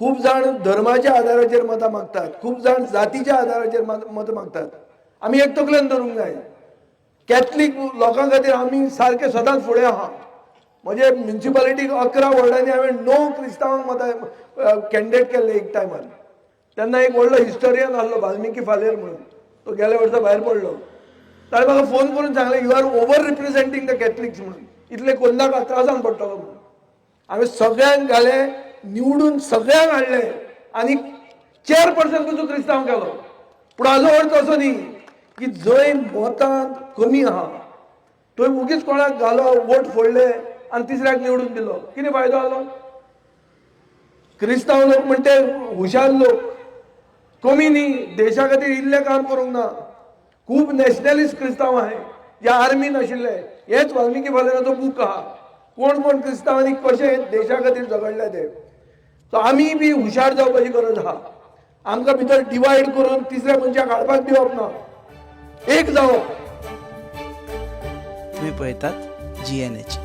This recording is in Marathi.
खूप जण धर्माच्या आधाराचेर मतां मागतात, खूप जण जातीच्या आधाराचेर मतां मागतात. आमी एक तकलेन धरूंक जाय. कॅथलीक लोकां खातीर आमी सारखे सदांच फुडें आहा. म्हणजे म्युनिसिपालिटीक 11 वॉर्डांनी हांवें 9 क्रिस्तांवांक मतां कॅन्डिडेट केल्ले एक टायमार. तेन्ना एक व्हडलो हिस्टोरियन आहलो वाल्मिकी फालेर म्हणून, तो गेल्या वर्सा भायर पडलो. ताणें म्हाका फोन करून सांगलें, you R over रिप्रेझेंटींग the Catholics म्हणून, इतले कोण नाका त्रासान पडटलो म्हणून. हांवें सगळ्यांक घाले, निवडून सगळ्यांक हाडले आनी चेअरपर्सन पसून क्रिस्तांव केलो. पूण हाजो अर्थ असो न्ही की जंय मतां कमी आहा थंय उगीच कोणाक घालो, वोट फोडले आनी तिसऱ्याक निवडून दिलो, कितें फायदो जालो? क्रिस्तांव लोक म्हणटे हुशार लोक, कमी न्ही, देशा खातीर इल्लें काम करूंक ना. खूब नॅशनलिस्ट क्रिस्तांव आहाय जे आर्मीन आशिल्ले. हेच वाल्मिकी फालेराचो बूक आहा, कोण कोण क्रिस्तांवांनी कशे देशा खातीर झगडले ते. सो आमी बी हुशार जावपाची गरज आहा. आमकां भितर डिवायड करून तिसऱ्या मनशाक हाडपाक दिवप ना, एक जावप. तुम्ही पळयतात GNH.